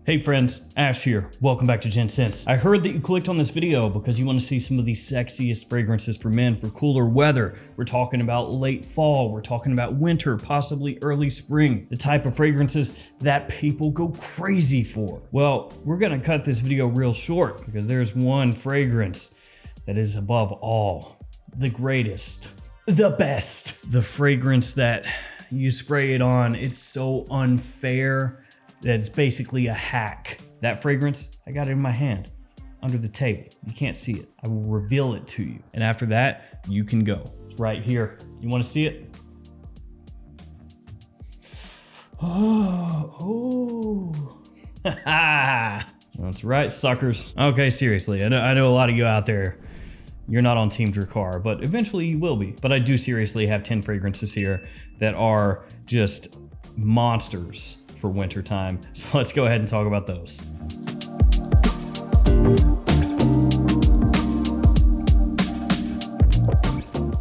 Hey friends, Ash here. Welcome back to Gents. I heard that you clicked on this video because you want to see some of the sexiest fragrances for men for cooler weather. We're talking about late fall, we're talking about winter, possibly early spring, the type of fragrances that people go crazy for. Well, we're gonna cut this video real short because there's one fragrance that is above all, the greatest, the best. The fragrance that you spray it on, it's so unfair that it's basically a hack. That fragrance, I got it in my hand, under the table. You can't see it. I will reveal it to you. And after that, you can go. It's right here. You wanna see it? Oh. That's right, suckers. Okay, seriously, I know a lot of you out there, you're not on Team Dracar, but eventually you will be. But I do seriously have 10 fragrances here that are just monsters for winter time. So let's go ahead and talk about those.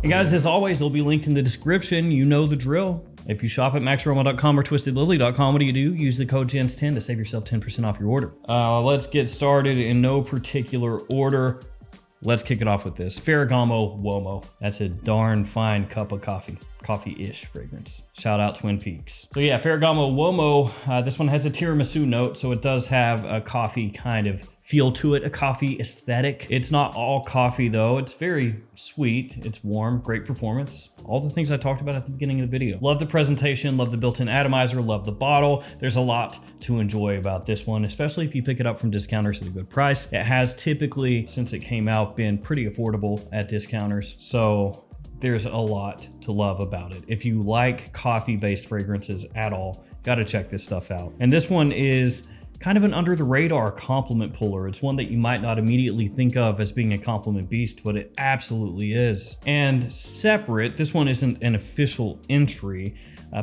Hey guys, as always, they'll be linked in the description. You know the drill. If you shop at maxaroma.com or twistedlily.com, what do? Use the code GENTS10 to save yourself 10% off your order. Let's get started in no particular order. Let's kick it off with this. Ferragamo UOMO. That's a darn fine cup of coffee. Coffee-ish fragrance. Shout out Twin Peaks. So yeah, Ferragamo UOMO. This one has a tiramisu note, so it does have a coffee kind of feel to it, a coffee aesthetic. It's not all coffee though. It's very sweet. It's warm, great performance. All the things I talked about at the beginning of the video. Love the presentation, love the built-in atomizer, love the bottle. There's a lot to enjoy about this one, especially if you pick it up from discounters at a good price. It has typically, since it came out, been pretty affordable at discounters. So there's a lot to love about it. If you like coffee-based fragrances at all, gotta check this stuff out. And this one is kind of an under the radar compliment puller. It's one that you might not immediately think of as being a compliment beast, but it absolutely is. And separate, this one isn't an official entry.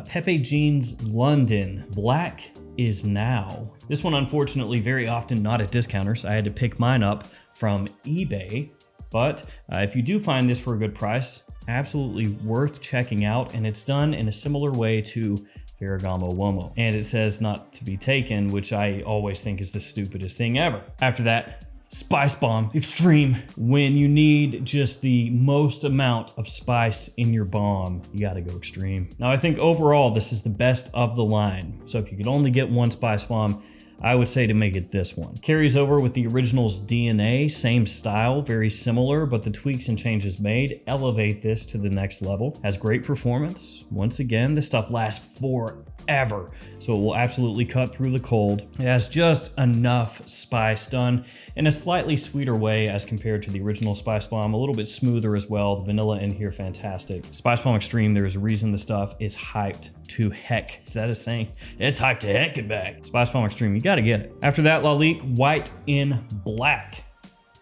Pepe Jeans London, Black is Now. This one, unfortunately, very often not at discounters. I had to pick mine up from eBay, but if you do find this for a good price, absolutely worth checking out. And it's done in a similar way to Ferragamo UOMO. And it says not to be taken, which I always think is the stupidest thing ever. After that, SPICEBOMB Extreme. When you need just the most amount of spice in your bomb, you gotta go extreme. Now I think overall, this is the best of the line. So if you could only get one SPICEBOMB, I would say to make it this one. Carries over with the original's DNA, same style, very similar, but the tweaks and changes made elevate this to the next level. Has great performance. Once again, this stuff lasts forever, so it will absolutely cut through the cold. It has just enough spice done in a slightly sweeter way as compared to the original SPICEBOMB, a little bit smoother as well. The vanilla in here, fantastic. SPICEBOMB Extreme, there's a reason the stuff is hyped to heck. Is that a saying? It's hyped to heck and back. SPICEBOMB Extreme, you gotta get it. After that, Lalique White in Black.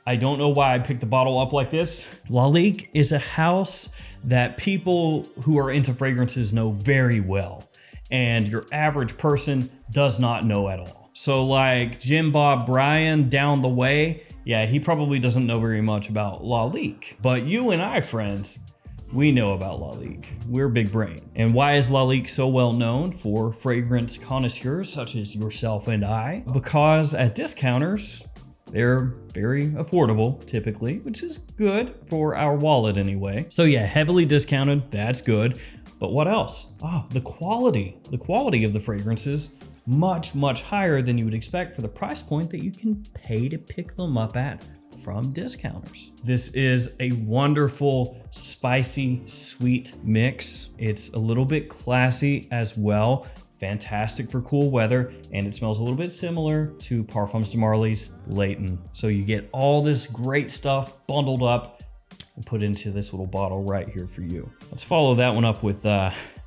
I don't know why I picked the bottle up like this. Lalique is a house that people who are into fragrances know very well, and your average person does not know at all. So like Jim Bob Bryan down the way, yeah, he probably doesn't know very much about Lalique. But you and I, friends, we know about Lalique. We're big brain. And why is Lalique so well known for fragrance connoisseurs such as yourself and I? Because at discounters, they're very affordable typically, which is good for our wallet anyway. So yeah, heavily discounted, that's good. But what else? Oh, the quality of the fragrances, much, much higher than you would expect for the price point that you can pay to pick them up at from discounters. This is a wonderful, spicy, sweet mix. It's a little bit classy as well. Fantastic for cool weather, and it smells a little bit similar to Parfums de Marly's Layton. So you get all this great stuff bundled up and put into this little bottle right here for you. Let's follow that one up with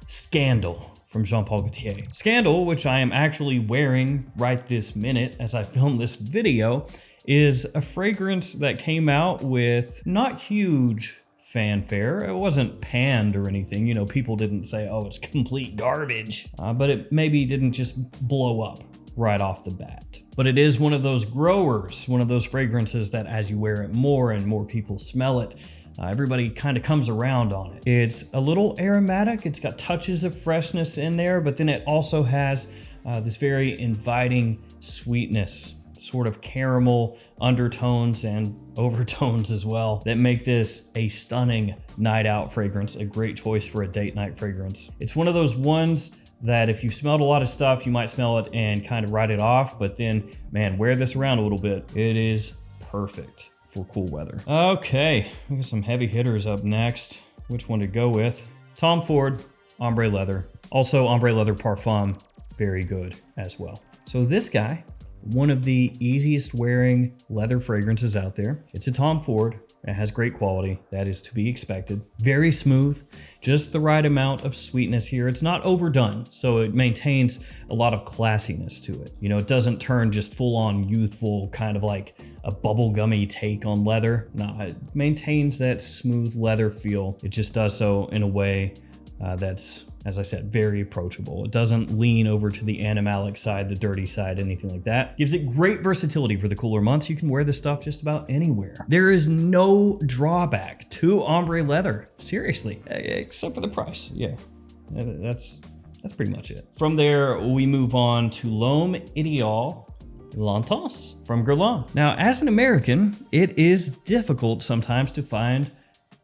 Scandal from Jean Paul Gaultier. Scandal, which I am actually wearing right this minute as I film this video, is a fragrance that came out with not huge fanfare. It wasn't panned or anything. You know, people didn't say, oh, it's complete garbage. But it maybe didn't just blow up right off the bat. But it is one of those growers, one of those fragrances that as you wear it more and more people smell it, everybody kind of comes around on it. It's a little aromatic. It's got touches of freshness in there, but then it also has this very inviting sweetness, sort of caramel undertones and overtones as well, that make this a stunning night out fragrance, a great choice for a date night fragrance. It's one of those ones that if you've smelled a lot of stuff, you might smell it and kind of write it off, but then, man, wear this around a little bit. It is perfect for cool weather. Okay, we got some heavy hitters up next. Which one to go with? Tom Ford, Ombre Leather. Also, Ombre Leather Parfum, very good as well. So this guy, one of the easiest wearing leather fragrances out there. It's a Tom Ford. It has great quality. That is to be expected. Very smooth, just the right amount of sweetness here. It's not overdone, so it maintains a lot of classiness to it. You know, it doesn't turn just full on youthful, kind of like a bubblegummy take on leather. No, it maintains that smooth leather feel. It just does so in a way that's, as I said, very approachable. It doesn't lean over to the animalic side, the dirty side, anything like that. Gives it great versatility for the cooler months. You can wear this stuff just about anywhere. There is no drawback to ombre leather, seriously, except for the price. Yeah, that's pretty much it. From there, we move on to L'Homme Ideal L'Intense from Guerlain. Now, as an American, it is difficult sometimes to find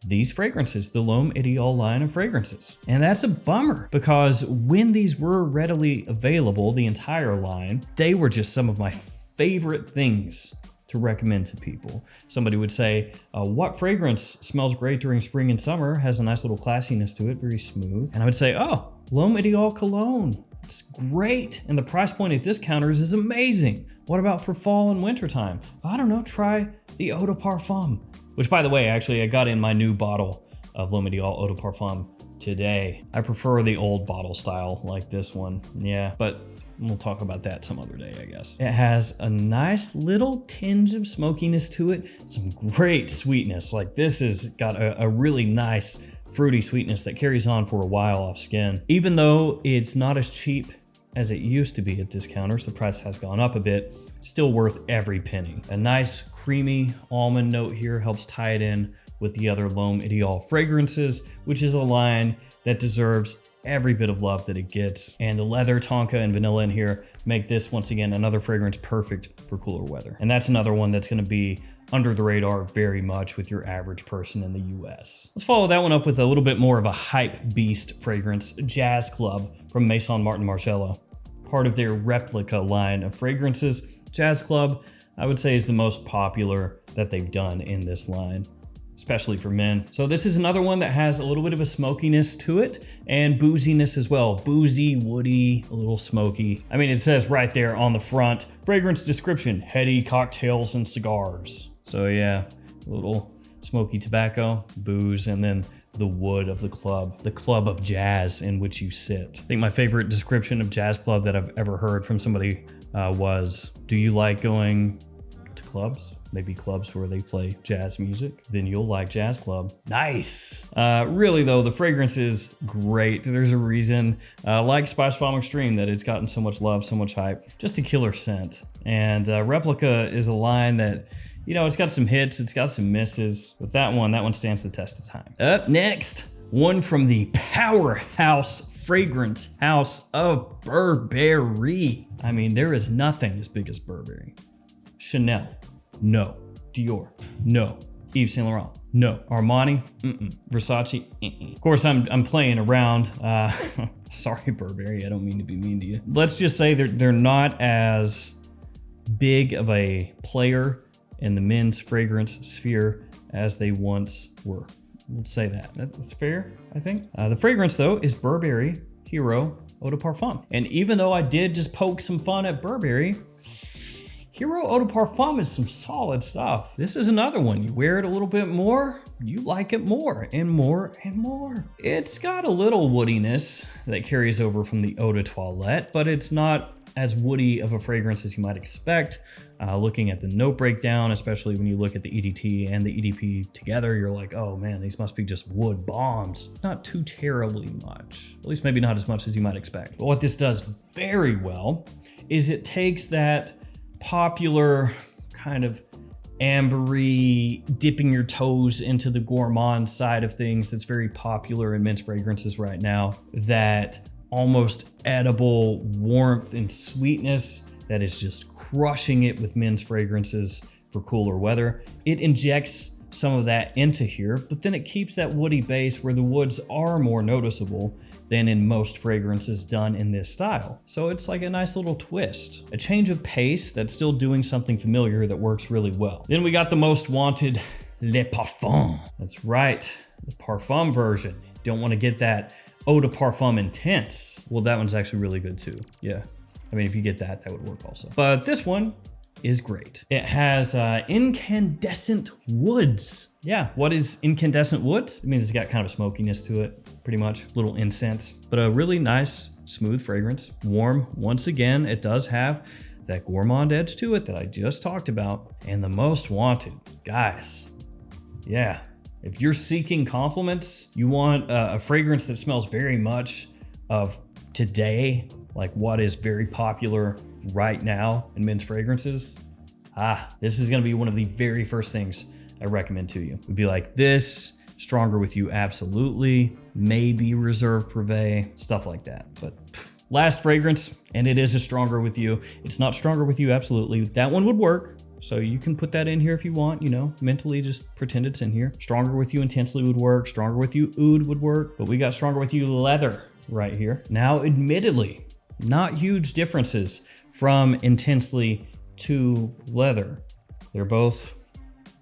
these fragrances, the L'Homme Ideal line of fragrances. And that's a bummer, because when these were readily available, the entire line, they were just some of my favorite things to recommend to people. Somebody would say, what fragrance smells great during spring and summer, has a nice little classiness to it, very smooth. And I would say, oh, L'Homme Ideal Cologne. It's great. And the price point at discounters is amazing. What about for fall and winter time? I don't know, try the Eau de Parfum. Which, by the way, actually, I got in my new bottle of L'Homme Ideal Eau de Parfum today. I prefer the old bottle style like this one. Yeah, but we'll talk about that some other day, I guess. It has a nice little tinge of smokiness to it. Some great sweetness. Like, this has got a really nice fruity sweetness that carries on for a while off skin. Even though it's not as cheap as it used to be at discounters, the price has gone up a bit, still worth every penny. A nice creamy almond note here helps tie it in with the other L'Homme Ideal fragrances, which is a line that deserves every bit of love that it gets. And the leather, tonka, and vanilla in here make this, once again, another fragrance perfect for cooler weather. And that's another one that's gonna be under the radar very much with your average person in the US. Let's follow that one up with a little bit more of a hype beast fragrance, Jazz Club from Maison Martin Margiela. Part of their replica line of fragrances. Jazz Club, I would say, is the most popular that they've done in this line, especially for men. So this is another one that has a little bit of a smokiness to it and booziness as well. Boozy, woody, a little smoky. I mean, it says right there on the front, fragrance description, heady cocktails and cigars. So yeah, a little smoky tobacco, booze, and then the wood of the club of jazz in which you sit. I think my favorite description of Jazz Club that I've ever heard from somebody was, do you like going to clubs? Maybe clubs where they play jazz music? Then you'll like Jazz Club. Nice. Really though, the fragrance is great. There's a reason, like SPICEBOMB Extreme, that it's gotten so much love, so much hype. Just a killer scent. And Replica is a line that, you know, it's got some hits, it's got some misses. But that one stands the test of time. Up next, one from the powerhouse fragrance house of Burberry. I mean, there is nothing as big as Burberry. Chanel, no. Dior, no. Yves Saint Laurent, no. Armani, Versace, Of course, I'm playing around. Sorry, Burberry, I don't mean to be mean to you. Let's just say they're not as big of a player in the men's fragrance sphere as they once were. Let's say that. That's fair, I think. The fragrance, though, is Burberry Hero Eau de Parfum. And even though I did just poke some fun at Burberry, Hero Eau de Parfum is some solid stuff. This is another one. You wear it a little bit more, you like it more and more and more. It's got a little woodiness that carries over from the Eau de Toilette, but it's not as woody of a fragrance as you might expect. Looking at the note breakdown, especially when you look at the EDT and the EDP together, you're like, oh man, these must be just wood bombs. Not too terribly much, at least maybe not as much as you might expect. But what this does very well is it takes that popular kind of ambery, dipping your toes into the gourmand side of things that's very popular in men's fragrances right now, that almost edible warmth and sweetness that is just crushing it with men's fragrances for cooler weather. It injects some of that into here, but then it keeps that woody base where the woods are more noticeable than in most fragrances done in this style. So it's like a nice little twist, a change of pace that's still doing something familiar that works really well. Then we got the most wanted Le Parfum. That's right, the Parfum version. Don't want to get that Eau de Parfum Intense. Well, that one's actually really good too. Yeah, I mean, if you get that, that would work also. But this one is great. It has incandescent woods. Yeah, what is incandescent woods? It means it's got kind of a smokiness to it, pretty much, little incense, but a really nice, smooth fragrance. Warm, once again, it does have that gourmand edge to it that I just talked about. And the most wanted, guys, yeah. If you're seeking compliments, you want a fragrance that smells very much of today, like what is very popular right now in men's fragrances. This is gonna be one of the very first things I recommend to you. It would be like this, Stronger With You absolutely, maybe Reserve Privé, stuff like that. But last fragrance, and it is a Stronger With You. It's not Stronger With You absolutely. That one would work. So you can put that in here if you want, you know, mentally just pretend it's in here. Stronger With You Intensely would work. Stronger With You Oud would work, but we got Stronger With You Leather right here. Now, admittedly, not huge differences from Intensely to Leather. They're both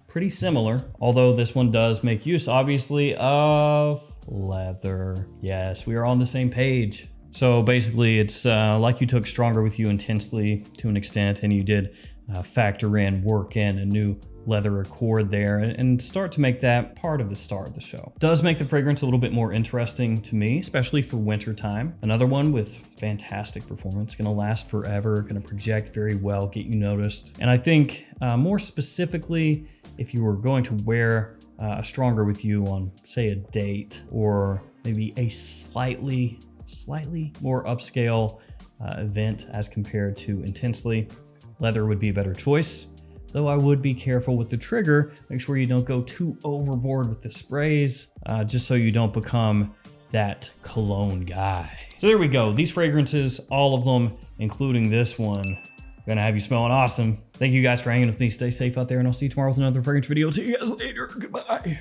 pretty similar, although this one does make use, obviously, of leather. Yes, we are on the same page. So basically, it's like you took Stronger With You Intensely to an extent, and you did factor in, work in a new leather accord there and start to make that part of the star of the show. Does make the fragrance a little bit more interesting to me, especially for winter time. Another one with fantastic performance, gonna last forever, gonna project very well, get you noticed. And I think more specifically, if you were going to wear a Stronger With You on, say, a date or maybe a slightly more upscale event as compared to Intensely, leather would be a better choice. Though I would be careful with the trigger, make sure you don't go too overboard with the sprays, just so you don't become that cologne guy. So there we go. These fragrances, all of them, including this one, gonna have you smelling awesome. Thank you guys for hanging with me. Stay safe out there, and I'll see you tomorrow with another fragrance video. See you guys later. Goodbye.